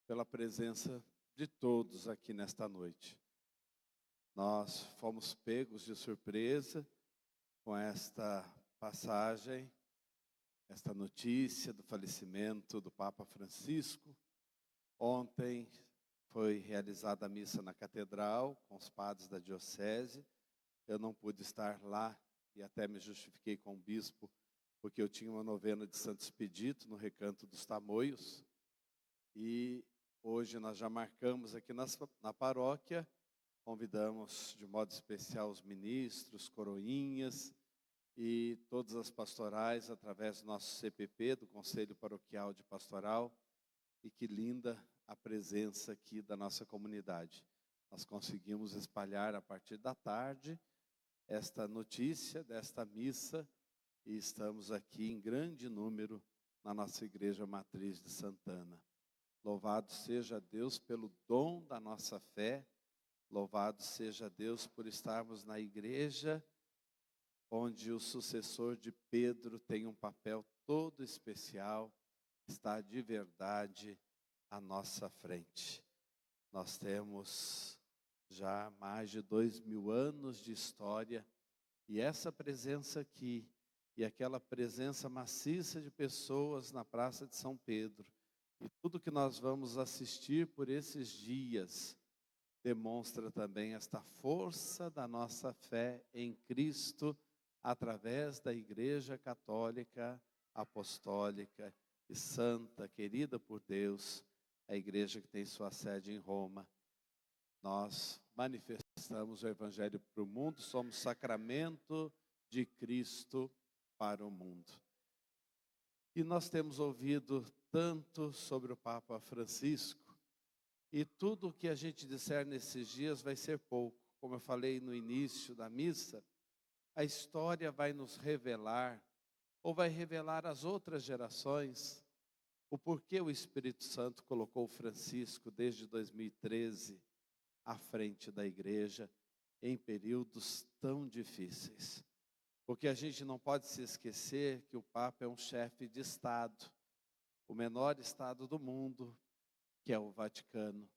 Pela presença de todos aqui nesta noite. Nós fomos pegos de surpresa com esta passagem, esta notícia do falecimento do Papa Francisco. Ontem foi realizada a missa na catedral com os padres da diocese. Eu não pude estar lá e até me justifiquei com o bispo, porque eu tinha uma novena de Santo Expedito no Recanto dos Tamoios. E hoje nós já marcamos aqui na paróquia, convidamos de modo especial os ministros, coroinhas e todas as pastorais através do nosso CPP, do Conselho Paroquial de Pastoral. E que linda a presença aqui da nossa comunidade. Nós conseguimos espalhar a partir da tarde esta notícia desta missa e estamos aqui em grande número na nossa Igreja Matriz de Santana. Louvado seja Deus pelo dom da nossa fé, louvado seja Deus por estarmos na igreja, onde o sucessor de Pedro tem um papel todo especial, está de verdade à nossa frente. Nós temos já mais de 2000 anos de história, e essa presença aqui, e aquela presença maciça de pessoas na Praça de São Pedro, e tudo que nós vamos assistir por esses dias demonstra também esta força da nossa fé em Cristo através da Igreja Católica, Apostólica e Santa, querida por Deus, a igreja que tem sua sede em Roma. Nós manifestamos o Evangelho para o mundo, somos sacramento de Cristo para o mundo. E nós temos ouvido tanto sobre o Papa Francisco, e tudo o que a gente disser nesses dias vai ser pouco. Como eu falei no início da missa, a história vai nos revelar, ou vai revelar às outras gerações, o porquê o Espírito Santo colocou Francisco desde 2013 à frente da igreja em períodos tão difíceis. Porque a gente não pode se esquecer que o Papa é um chefe de Estado, o menor Estado do mundo, que é o Vaticano.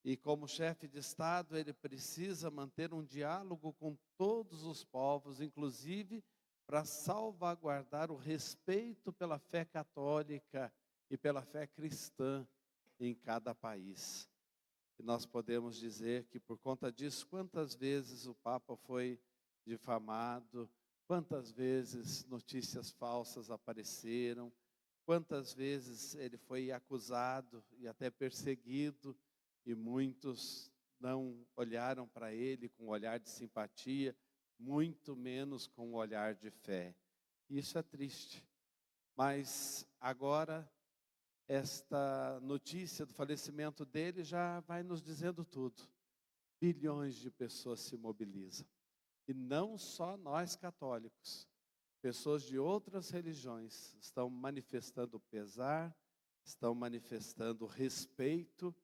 E como chefe de Estado, ele precisa manter um diálogo com todos os povos, inclusive para salvaguardar o respeito pela fé católica e pela fé cristã em cada país. E nós podemos dizer que por conta disso, quantas vezes o Papa foi difamado, quantas vezes notícias falsas apareceram, quantas vezes ele foi acusado e até perseguido, e muitos não olharam para ele com um olhar de simpatia, muito menos com um olhar de fé. Isso é triste. Mas agora, esta notícia do falecimento dele já vai nos dizendo tudo. Bilhões de pessoas se mobilizam. E não só nós católicos. Pessoas de outras religiões estão manifestando pesar, estão manifestando respeito.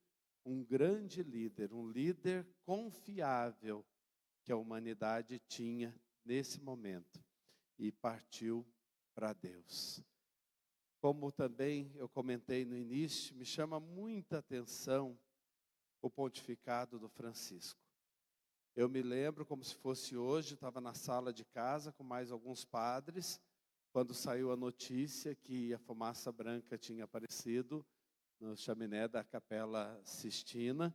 Um grande líder, um líder confiável que a humanidade tinha nesse momento. E partiu para Deus. Como também eu comentei no início, me chama muita atenção o pontificado do Francisco. Eu me lembro como se fosse hoje, estava na sala de casa com mais alguns padres, quando saiu a notícia que a fumaça branca tinha aparecido no chaminé da Capela Sistina,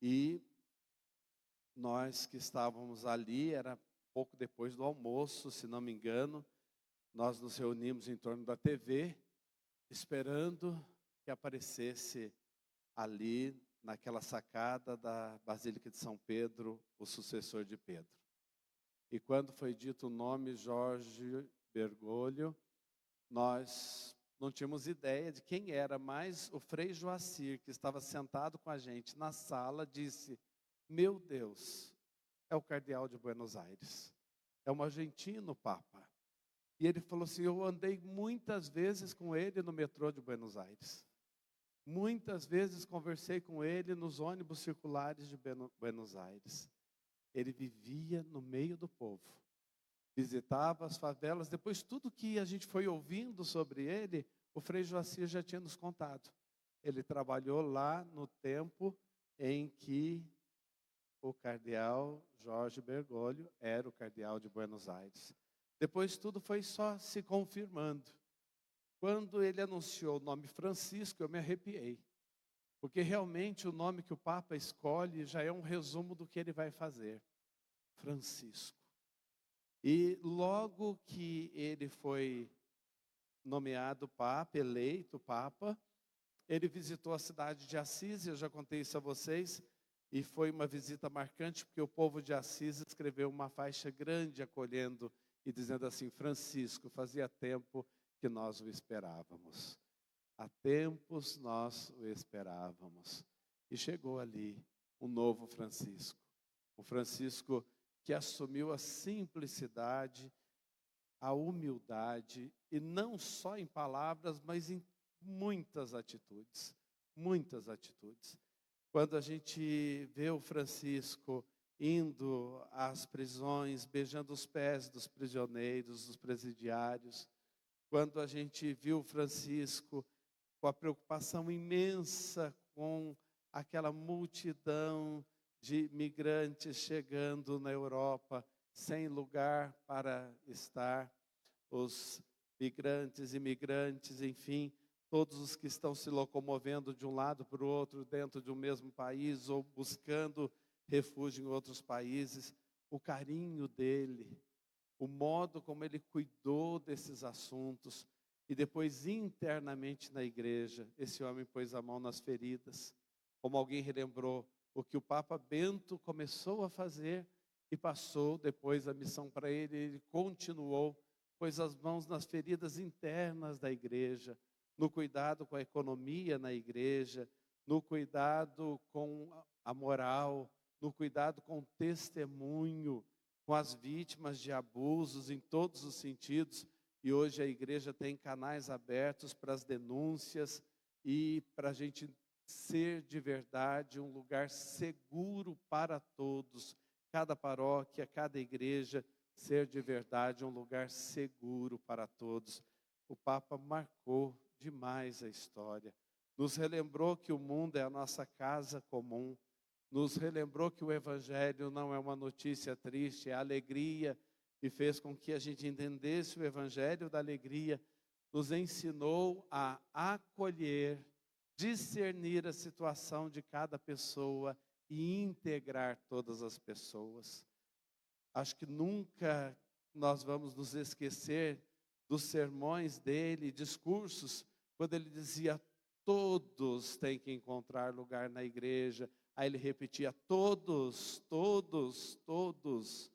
e nós que estávamos ali, era pouco depois do almoço, se não me engano, nós nos reunimos em torno da TV, esperando que aparecesse ali, naquela sacada da Basílica de São Pedro, o sucessor de Pedro. E quando foi dito o nome Jorge Bergoglio, nós não tínhamos ideia de quem era, mas o Frei Joacir, que estava sentado com a gente na sala, disse: meu Deus, é o cardeal de Buenos Aires, é um argentino Papa. E ele falou assim: eu andei muitas vezes com ele no metrô de Buenos Aires. Muitas vezes conversei com ele nos ônibus circulares de Buenos Aires. Ele vivia no meio do povo, visitava as favelas. Depois, tudo que a gente foi ouvindo sobre ele, o Frei Joacir já tinha nos contado. ele trabalhou lá no tempo em que o cardeal Jorge Bergoglio era o cardeal de Buenos Aires. Depois tudo foi só se confirmando. Quando ele anunciou o nome Francisco, eu me arrepiei. Porque realmente o nome que o Papa escolhe já é um resumo do que ele vai fazer. Francisco. E logo que ele foi nomeado Papa, eleito Papa, ele visitou a cidade de Assis, eu já contei isso a vocês, e foi uma visita marcante, porque o povo de Assis escreveu uma faixa grande acolhendo e dizendo assim: Francisco, fazia tempo que nós o esperávamos. Há tempos nós o esperávamos. E chegou ali um novo Francisco. O Francisco que assumiu a simplicidade, a humildade, e não só em palavras, mas em muitas atitudes. Muitas atitudes. Quando a gente vê o Francisco indo às prisões, beijando os pés dos prisioneiros, dos presidiários, quando a gente viu o Francisco com a preocupação imensa com aquela multidão de migrantes chegando na Europa, sem lugar para estar, os migrantes, imigrantes, enfim, todos os que estão se locomovendo de um lado para o outro dentro de um mesmo país ou buscando refúgio em outros países, o carinho dele, o modo como ele cuidou desses assuntos. E depois internamente na igreja, esse homem pôs a mão nas feridas, como alguém relembrou o que o Papa Bento começou a fazer e passou depois a missão para ele. Ele continuou, pôs as mãos nas feridas internas da igreja, no cuidado com a economia na igreja, no cuidado com a moral, no cuidado com o testemunho, com as vítimas de abusos em todos os sentidos. E hoje a igreja tem canais abertos para as denúncias e para a gente ser de verdade um lugar seguro para todos. Cada paróquia, cada igreja, ser de verdade um lugar seguro para todos. O Papa marcou demais a história. Nos relembrou que o mundo é a nossa casa comum. Nos relembrou que o Evangelho não é uma notícia triste, é alegria, e fez com que a gente entendesse o Evangelho da alegria. Nos ensinou a acolher, discernir a situação de cada pessoa e integrar todas as pessoas. Acho que nunca nós vamos nos esquecer dos sermões dele, discursos, quando ele dizia: todos têm que encontrar lugar na igreja. Aí ele repetia: todos, todos, todos.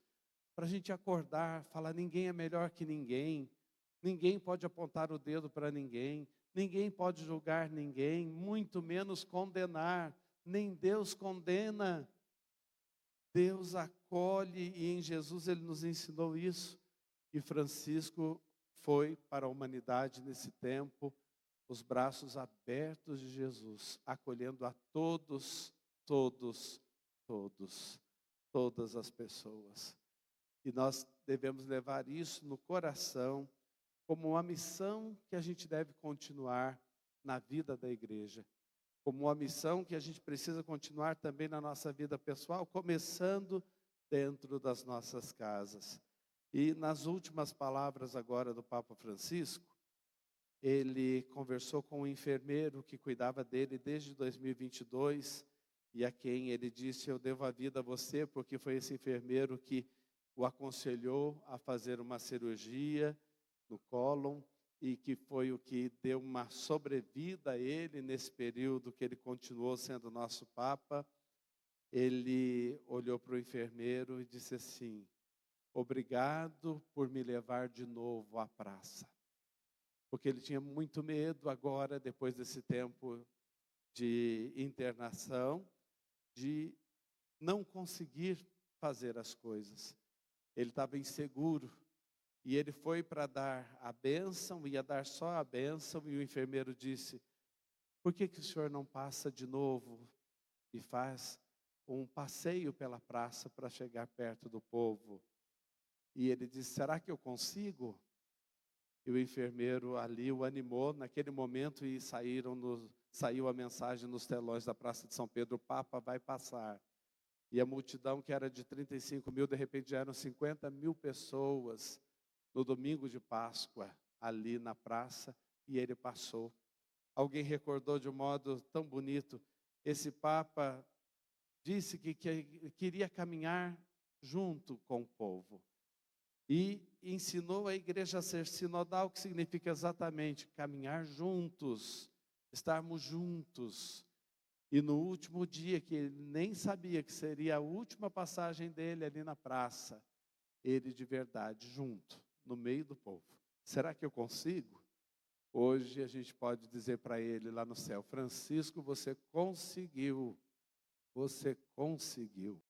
Para a gente acordar, falar: ninguém é melhor que ninguém. Ninguém pode apontar o dedo para ninguém. Ninguém pode julgar ninguém, muito menos condenar. Nem Deus condena. Deus acolhe, e em Jesus ele nos ensinou isso. E Francisco foi para a humanidade nesse tempo, os braços abertos de Jesus, acolhendo a todos, todos, todos, todas as pessoas. E nós devemos levar isso no coração, como uma missão que a gente deve continuar na vida da igreja, como uma missão que a gente precisa continuar também na nossa vida pessoal, começando dentro das nossas casas. E nas últimas palavras agora do Papa Francisco, ele conversou com um enfermeiro que cuidava dele desde 2022, e a quem ele disse: eu devo a vida a você, porque foi esse enfermeiro que o aconselhou a fazer uma cirurgia no cólon, e que foi o que deu uma sobrevida a ele nesse período que ele continuou sendo nosso Papa. Ele olhou para o enfermeiro e disse assim: obrigado por me levar de novo à praça. Porque ele tinha muito medo agora, depois desse tempo de internação, de não conseguir fazer as coisas. Ele estava inseguro. E ele foi para dar a bênção, ia dar só a bênção, e o enfermeiro disse: por que o senhor não passa de novo e faz um passeio pela praça para chegar perto do povo? E ele disse: será que eu consigo? E o enfermeiro ali o animou naquele momento, e saíram saiu a mensagem nos telões da Praça de São Pedro: o Papa vai passar. E a multidão, que era de 35 mil, de repente já eram 50 mil pessoas no domingo de Páscoa, ali na praça, e ele passou. Alguém recordou de um modo tão bonito: esse Papa disse que queria caminhar junto com o povo. E ensinou a igreja a ser sinodal, que significa exatamente caminhar juntos, estarmos juntos. E no último dia, que ele nem sabia que seria a última passagem dele ali na praça, ele de verdade junto, no meio do povo. Será que eu consigo? Hoje a gente pode dizer para ele lá no céu: Francisco, você conseguiu. Você conseguiu.